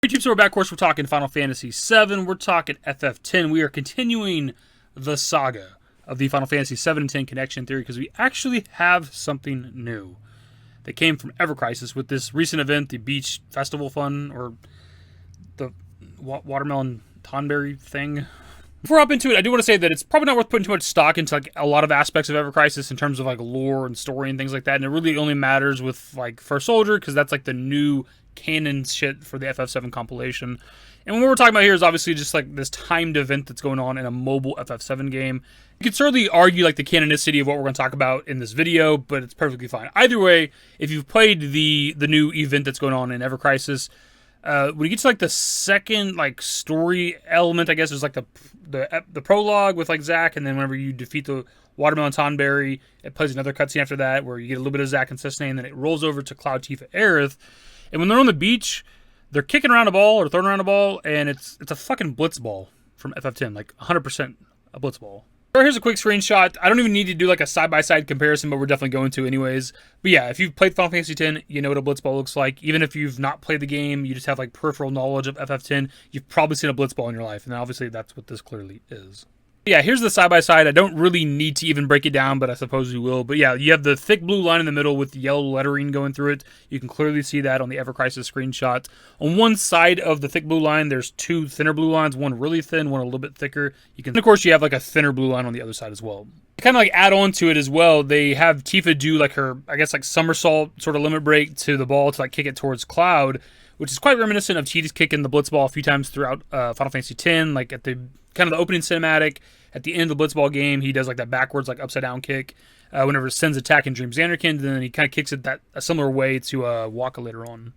YouTube, so we're back. Of course, we're talking Final Fantasy VII. We're talking FF10. We are continuing the saga of the Final Fantasy VII and 10 connection theory because we actually have something new that came from Ever Crisis with this recent event, the Beach Festival Fun, or the Watermelon Tonberry thing. Before I hop into it, I do want to say that it's probably not worth putting too much stock into like a lot of aspects of Ever Crisis in terms of like lore and story and things like that. And it really only matters with like First Soldier because that's like the new canon shit for the FF7 compilation. And what we're talking about here is obviously just like this timed event that's going on in a mobile FF7 game. You could certainly argue like the canonicity of what we're going to talk about in this video, but it's perfectly fine. Either way, if you've played the new event that's going on in Ever Crisis, when you get to like the second like story element, I guess there's like the prologue with like Zack, and then whenever you defeat the Watermelon Tonberry, it plays another cutscene after that where you get a little bit of Zack and Cissnei, and then it rolls over to Cloud Tifa Aerith. And when they're on the beach, they're kicking around a ball or throwing around a ball, and it's a fucking blitzball from FF10, like 100% a blitzball. Here's a quick screenshot. I don't even need to do like a side-by-side comparison, but we're definitely going to anyways. But yeah, if you've played Final Fantasy X, you know what a blitzball looks like. Even if you've not played the game, you just have like peripheral knowledge of FF10, you've probably seen a blitzball in your life, and obviously that's what this clearly is. Yeah, here's the side-by-side. I don't really need to even break it down, but I suppose we will. But yeah, you have the thick blue line in the middle with yellow lettering going through it. You can clearly see that on the Ever Crisis screenshot. On one side of the thick blue line, there's two thinner blue lines, one really thin, one a little bit thicker. And of course, you have like a thinner blue line on the other side as well. To kind of like add on to it as well, they have Tifa do like her, I guess like somersault sort of limit break to the ball to like kick it towards Cloud, which is quite reminiscent of Tidus kicking the blitzball a few times throughout Final Fantasy X, like at the kind of the opening cinematic. At the end of the blitzball game, he does like that backwards, like upside down kick whenever Sen's attack in Dream Xanderkin, and then he kind of kicks it a similar way to Waka later on.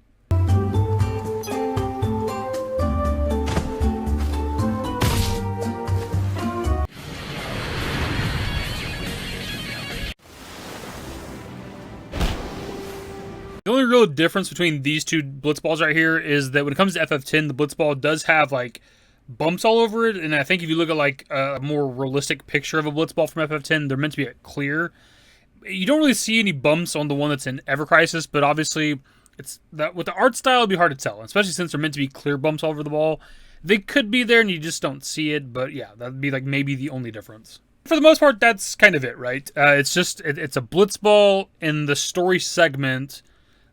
The only real difference between these two blitzballs right here is that when it comes to FF10, the blitzball does have like bumps all over it, and I think if you look at like a more realistic picture of a blitzball from FF10, they're meant to be clear. You don't really see any bumps on the one that's in Ever Crisis, but obviously it's that with the art style it'd be hard to tell, especially since they're meant to be clear bumps all over the ball. They could be there and you just don't see it, but yeah, that'd be like maybe the only difference. For the most part, that's kind of it, right? It's just it's a blitzball in the story segment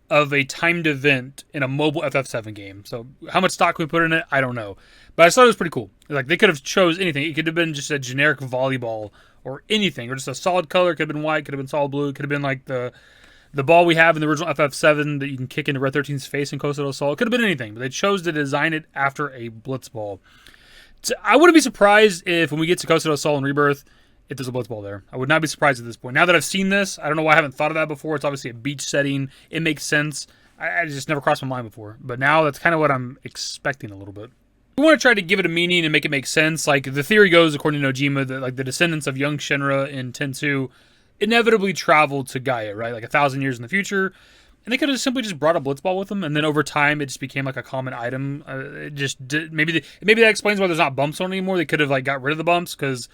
of a timed event in a mobile FF7 game. So how much stock we put in it, I don't know. But I thought it was pretty cool. Like they could have chose anything. It could have been just a generic volleyball or anything, or just a solid color. It could have been white, could have been solid blue. It could have been like the ball we have in the original FF7 that you can kick into Red 13's face in Coastal Assault. It could have been anything, but they chose to design it after a blitzball. So I wouldn't be surprised if when we get to Coastal Assault and Rebirth, if there's a blitzball there. I would not be surprised at this point. Now that I've seen this, I don't know why I haven't thought of that before. It's obviously a beach setting. It makes sense. I just never crossed my mind before. But now that's kind of what I'm expecting a little bit. We want to try to give it a meaning and make it make sense. Like the theory goes, according to Nojima, that like the descendants of young Shinra in Tensu inevitably traveled to Gaia, right? Like 1,000 years in the future. And they could have simply just brought a blitzball with them, and then over time it just became like a common item. Maybe that explains why there's not bumps on it anymore. They could have like got rid of the bumps because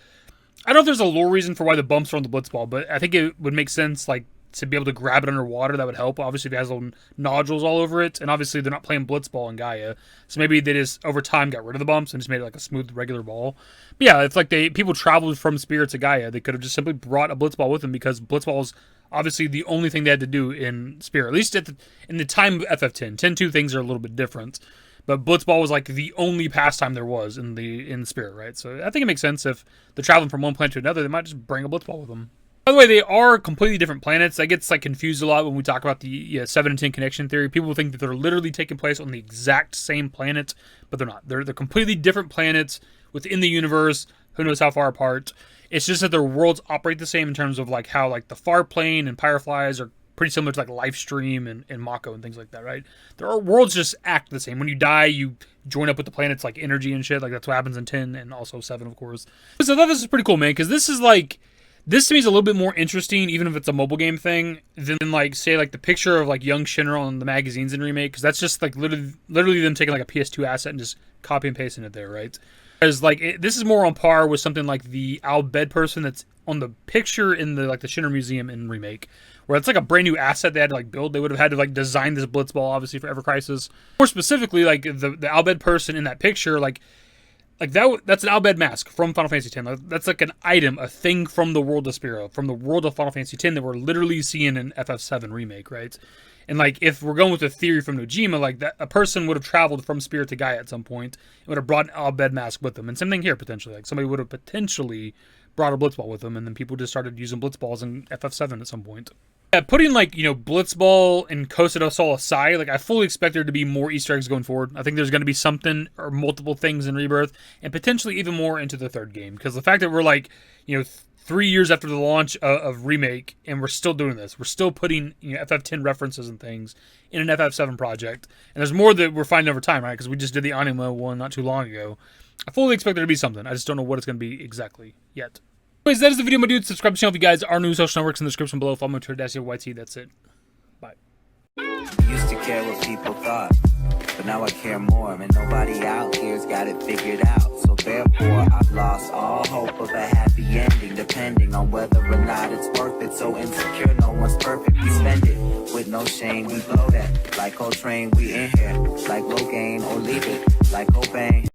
I don't know if there's a lore reason for why the bumps are on the blitzball, but I think it would make sense like to be able to grab it underwater. That would help. Obviously, if it has little nodules all over it, and obviously they're not playing blitzball in Gaia, so maybe they just over time got rid of the bumps and just made it like a smooth regular ball. But yeah, it's like people traveled from Spira to Gaia. They could have just simply brought a blitzball with them because blitzball is obviously the only thing they had to do in Spira, at least in the time of FF10. 10-2 things are a little bit different. But blitzball was like the only pastime there was in the Spirit, right? So I think it makes sense if they're traveling from one planet to another, they might just bring a blitzball with them. By the way, they are completely different planets. That gets like confused a lot when we talk about the 7 and 10 connection theory. People think that they're literally taking place on the exact same planet, but they're not. They're completely different planets within the universe. Who knows how far apart? It's just that their worlds operate the same in terms of like how like the farplane and Pyreflies are pretty similar to like lifestream and mako and things like that, right? Their worlds just act the same. When you die, you join up with the planets like energy and shit. Like that's what happens in 10 and also 7, of course. So I thought this is pretty cool, man, because this is like, this to me is a little bit more interesting, even if it's a mobile game thing, than like say like the picture of like young Shinra on the magazines in Remake, because that's just like literally them taking like a PS2 asset and just copy and pasting it there, right? Because like this is more on par with something like the Al Bhed person that's on the picture in the like the Shinra Museum in Remake, where it's like a brand new asset they had to like build. They would have had to like design this blitzball obviously for Ever Crisis. More specifically, like the Albed person in that picture, like that's an Albed mask from Final Fantasy X. That's like an item, a thing from the world of Spira, from the world of Final Fantasy X that we're literally seeing in FF7 Remake, right? And like if we're going with the theory from Nojima, like that a person would have traveled from Spira to Gaia at some point and would have brought an Albed mask with them. And same thing here potentially. Like somebody would have potentially brought a blitzball with them, and then people just started using blitzballs in FF7 at some point. Yeah, putting like, you know, blitzball and Costa del Sol aside, like I fully expect there to be more Easter eggs going forward. I think there's going to be something or multiple things in Rebirth, and potentially even more into the third game, because the fact that we're like, you know, 3 years after the launch of Remake, and we're still doing this. We're still putting, you know, FF10 references and things in an FF7 project. And there's more that we're finding over time, right? Because we just did the anime one not too long ago. I fully expect there to be something. I just don't know what it's going to be exactly yet. Anyways, that is the video, my dudes. Subscribe to the channel if you guys are new. Social networks in the description below. Follow me on Twitter, YT. That's it. Bye. Used to care what people thought, but now I care more, and nobody out here's got it figured out. So therefore, I've lost all hope of a happy ending, depending on whether or not it's worth it. So insecure, no one's perfect. We spend it with no shame. We blow that like Coltrane. We in here like Logain, or leave it like Cobain.